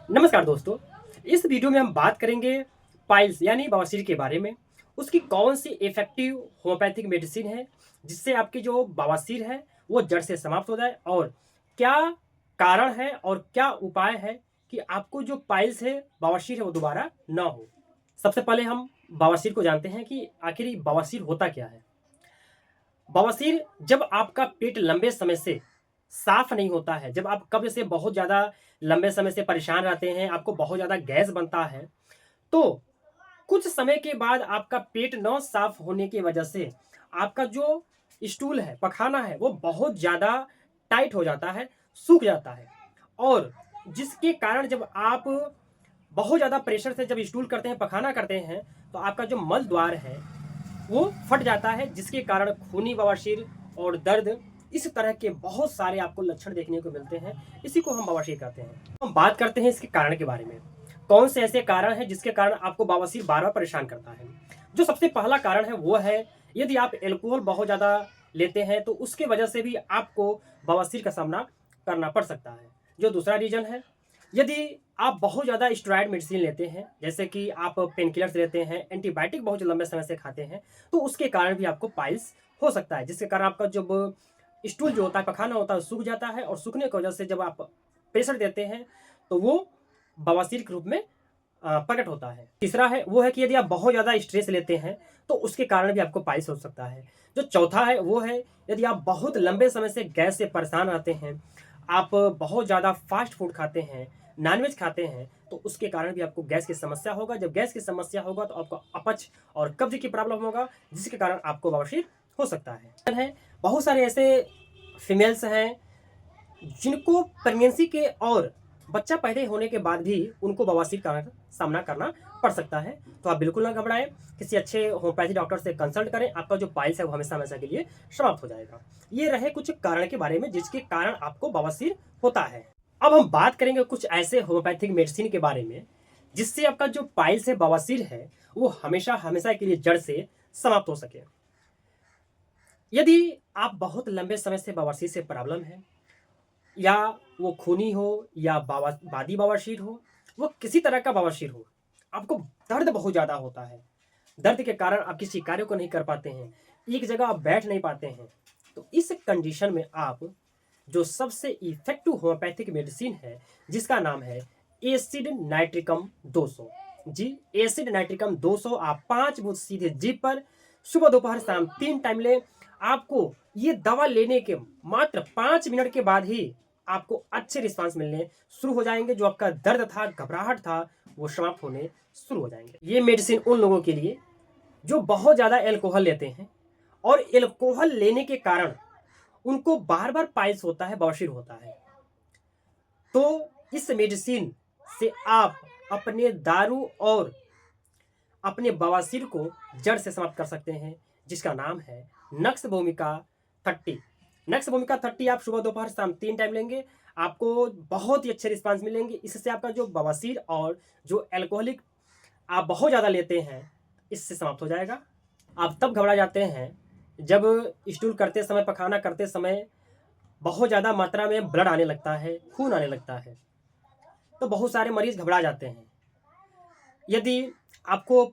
नमस्कार दोस्तों। इस वीडियो में हम बात करेंगे पाइल्स यानी बवासीर के बारे में। उसकी कौन सी इफेक्टिव होम्योपैथिक मेडिसिन है जिससे आपकी जो बवासीर है वो जड़ से समाप्त हो जाए, और क्या कारण है और क्या उपाय है कि आपको जो पाइल्स है, बवासीर है, वो दोबारा ना हो। सबसे पहले हम बवासीर को जानते हैं कि आखिर ये बवासीर होता क्या है। बवासीर जब आपका पेट लंबे समय से साफ नहीं होता है, जब आप कब्ज से बहुत ज़्यादा लंबे समय से परेशान रहते हैं, आपको बहुत ज़्यादा गैस बनता है, तो कुछ समय के बाद आपका पेट न साफ होने की वजह से आपका जो स्टूल है, पखाना है, वो बहुत ज़्यादा टाइट हो जाता है, सूख जाता है। और जिसके कारण जब आप बहुत ज़्यादा प्रेशर से जब स्टूल करते हैं, पखाना करते हैं, तो आपका जो मल द्वार है वो फट जाता है, जिसके कारण खूनी बवासीर और दर्द, इस तरह के बहुत सारे आपको लक्षण देखने को मिलते हैं। इसी को हम बवासीर कहते हैं। हम बात करते हैं इसके कारण के बारे में। कौन से ऐसे कारण हैं जिसके कारण आपको बवासीर बार बार परेशान करता है। जो सबसे पहला कारण है वो है, यदि आप एल्कोहल बहुत ज़्यादा लेते हैं तो उसके वजह से भी आपको बवासीर का सामना करना पड़ सकता है। जो दूसरा रीजन है, यदि आप बहुत ज़्यादा स्टेरॉयड मेडिसिन लेते हैं, जैसे कि आप पेन किलर्स लेते हैं, एंटीबायोटिक बहुत लंबे समय से खाते हैं, तो उसके कारण भी आपको पाइल्स हो सकता है, जिसके कारण आपका जब स्टूल जो होता है, पखाना होता है, सूख जाता है, और सूखने की वजह से जब आप प्रेशर देते हैं तो वो बवासीर के रूप में प्रकट होता है। तीसरा है वो है कि यदि आप बहुत ज़्यादा स्ट्रेस लेते हैं तो उसके कारण भी आपको पाइल्स हो सकता है। जो चौथा है वो है, यदि आप बहुत लंबे समय से गैस से परेशान रहते हैं, आप बहुत ज़्यादा फास्ट फूड खाते हैं, नॉनवेज खाते हैं, तो उसके कारण भी आपको गैस की समस्या होगा। जब गैस की समस्या होगा तो आपको अपच और कब्ज की प्रॉब्लम होगा, जिसके कारण आपको बवासीर हो सकता है। बहुत सारे ऐसे फीमेल्स हैं जिनको प्रेगनेंसी के और बच्चा पैदा होने के बाद भी उनको बवासीर का सामना करना पड़ सकता है। तो आप बिल्कुल ना घबराएं, किसी अच्छे होम्योपैथी डॉक्टर से कंसल्ट करें। आपका जो पाइल्स है वो हमेशा हमेशा के लिए समाप्त हो जाएगा। ये रहे कुछ कारण के बारे में जिसके कारण आपको बवासीर होता है। अब हम बात करेंगे कुछ ऐसे होम्योपैथिक मेडिसिन के बारे में जिससे आपका जो पाइल्स है, बवासीर है, वो हमेशा हमेशा के लिए जड़ से समाप्त हो सके। यदि आप बहुत लंबे समय से बवासीर से प्रॉब्लम है, या वो खूनी हो या बादी बवासीर हो, वो किसी तरह का बवासीर हो, आपको दर्द बहुत ज़्यादा होता है, दर्द के कारण आप किसी कार्य को नहीं कर पाते हैं, एक जगह आप बैठ नहीं पाते हैं, तो इस कंडीशन में आप जो सबसे इफेक्टिव होम्योपैथिक मेडिसिन है, जिसका नाम है एसिड नाइट्रिकम 200। जी, एसिड नाइट्रिकम 200 आप 5 बूंद सीधे जीभ पर सुबह दोपहर शाम 3 टाइम लें। आपको ये दवा लेने के मात्र 5 मिनट के बाद ही आपको अच्छे रिस्पांस मिलने शुरू हो जाएंगे। जो आपका दर्द था, घबराहट था, वो समाप्त होने शुरू हो जाएंगे। ये मेडिसिन उन लोगों के लिए जो बहुत ज़्यादा एल्कोहल लेते हैं, और एल्कोहल लेने के कारण उनको बार बार पाइल्स होता है, बवासीर होता है। तो इस मेडिसिन से आप अपने दारू और अपने बवासीर को जड़ से समाप्त कर सकते हैं, जिसका नाम है नक्स भूमिका 30। नक्स भूमिका 30 आप सुबह दोपहर शाम 3 टाइम लेंगे, आपको बहुत ही अच्छे रिस्पांस मिलेंगे। इससे आपका जो बवासीर और जो एल्कोहलिक आप बहुत ज़्यादा लेते हैं, इससे समाप्त हो जाएगा। आप तब घबरा जाते हैं जब स्टूल करते समय, पखाना करते समय बहुत ज़्यादा मात्रा में ब्लड आने लगता है, खून आने लगता है, तो बहुत सारे मरीज घबरा जाते हैं। यदि आपको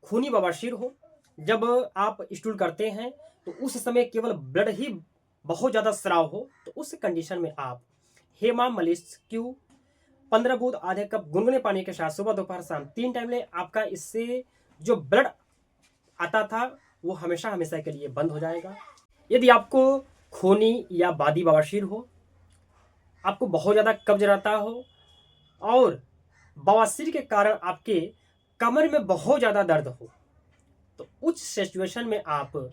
खूनी बवासीर हो, जब आप स्टूल करते हैं तो उस समय केवल ब्लड ही बहुत ज़्यादा स्राव हो, तो उस कंडीशन में आप हेमा मलिस क्यू 15 बूंद आधे कप गुनगुने पानी के साथ सुबह दोपहर शाम 3 टाइम लें। आपका इससे जो ब्लड आता था वो हमेशा हमेशा के लिए बंद हो जाएगा। यदि आपको खूनी या बादी बवासीर हो, आपको बहुत ज़्यादा कब्ज रहता हो, और बवासीर के कारण आपके कमर में बहुत ज़्यादा दर्द हो, तो उस सिचुएशन में आप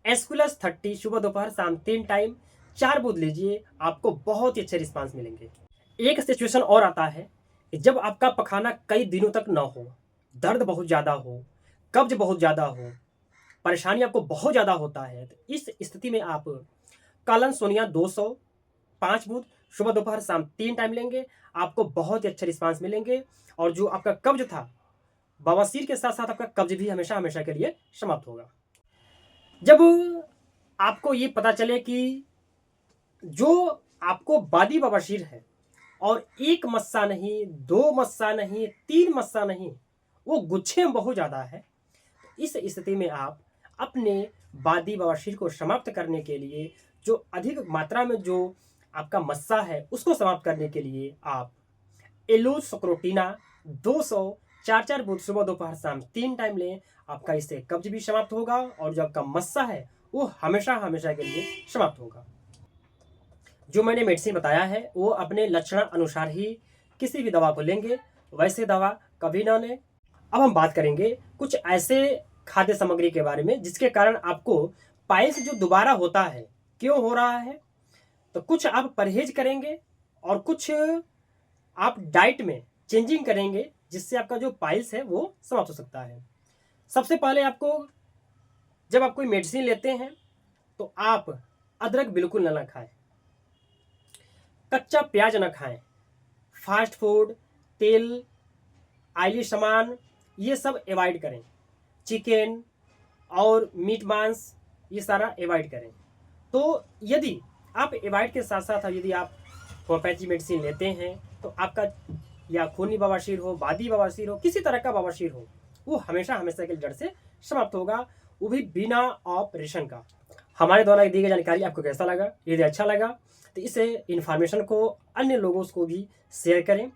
एस्कुलस 30 सुबह दोपहर शाम 3 टाइम 4 बूंद लीजिए। आपको बहुत ही अच्छे रिस्पांस मिलेंगे। एक सिचुएशन और आता है कि जब आपका पखाना कई दिनों तक ना हो, दर्द बहुत ज़्यादा हो, कब्ज बहुत ज़्यादा हो, परेशानी आपको बहुत ज़्यादा होता है, तो इस स्थिति में आप कालन सोनिया 200 5 बूंद सुबह दोपहर शाम 3 टाइम लेंगे। आपको बहुत ही अच्छे रिस्पांस मिलेंगे, और जो आपका कब्ज था, बवासीर के साथ साथ आपका कब्ज भी हमेशा हमेशा के लिए समाप्त होगा। जब आपको ये पता चले कि जो आपको बादी बवासीर है और एक मस्सा नहीं, दो मस्सा नहीं, तीन मस्सा नहीं, वो गुच्छे में बहुत ज़्यादा है। इस स्थिति में आप अपने वादी बवासीर को समाप्त करने के लिए, जो अधिक मात्रा में जो आपका मस्सा है उसको समाप्त करने के लिए आप एलोसक्रोटिना 200 4 बूंद सुबह दोपहर शाम 3 टाइम लें। आपका इससे कब्ज भी समाप्त होगा और जो आपका मस्सा है वो हमेशा हमेशा के लिए समाप्त होगा। जो मैंने मेडिसिन बताया है वो अपने लक्षण अनुसार ही किसी भी दवा को लेंगे, वैसे दवा कभी ना लें। अब हम बात करेंगे कुछ ऐसे खाद्य सामग्री के बारे में जिसके कारण आपको पाइल्स जो दोबारा होता है, क्यों हो रहा है। तो कुछ आप परहेज करेंगे और कुछ आप डाइट में चेंजिंग करेंगे जिससे आपका जो पाइल्स है वो समाप्त हो सकता है। सबसे पहले आपको, जब आप कोई मेडिसिन लेते हैं तो आप अदरक बिल्कुल ना खाएं, कच्चा प्याज ना खाएं, फास्ट फूड, तेल, ऑयली सामान ये सब अवॉइड करें, चिकन और मीट मांस ये सारा अवॉइड करें। तो यदि आप अवॉइड के साथ साथ यदि आप होम्योपैथी मेडिसिन लेते हैं तो आपका या खूनी बवासीर हो, वादी बवासीर हो, किसी तरह का बवासीर हो, वो हमेशा हमेशा के लिए जड़ से समाप्त होगा, वो भी बिना ऑपरेशन का। हमारे द्वारा दी गई जानकारी आपको कैसा लगा? यदि अच्छा लगा तो इस इन्फॉर्मेशन को अन्य लोगों को भी शेयर करें।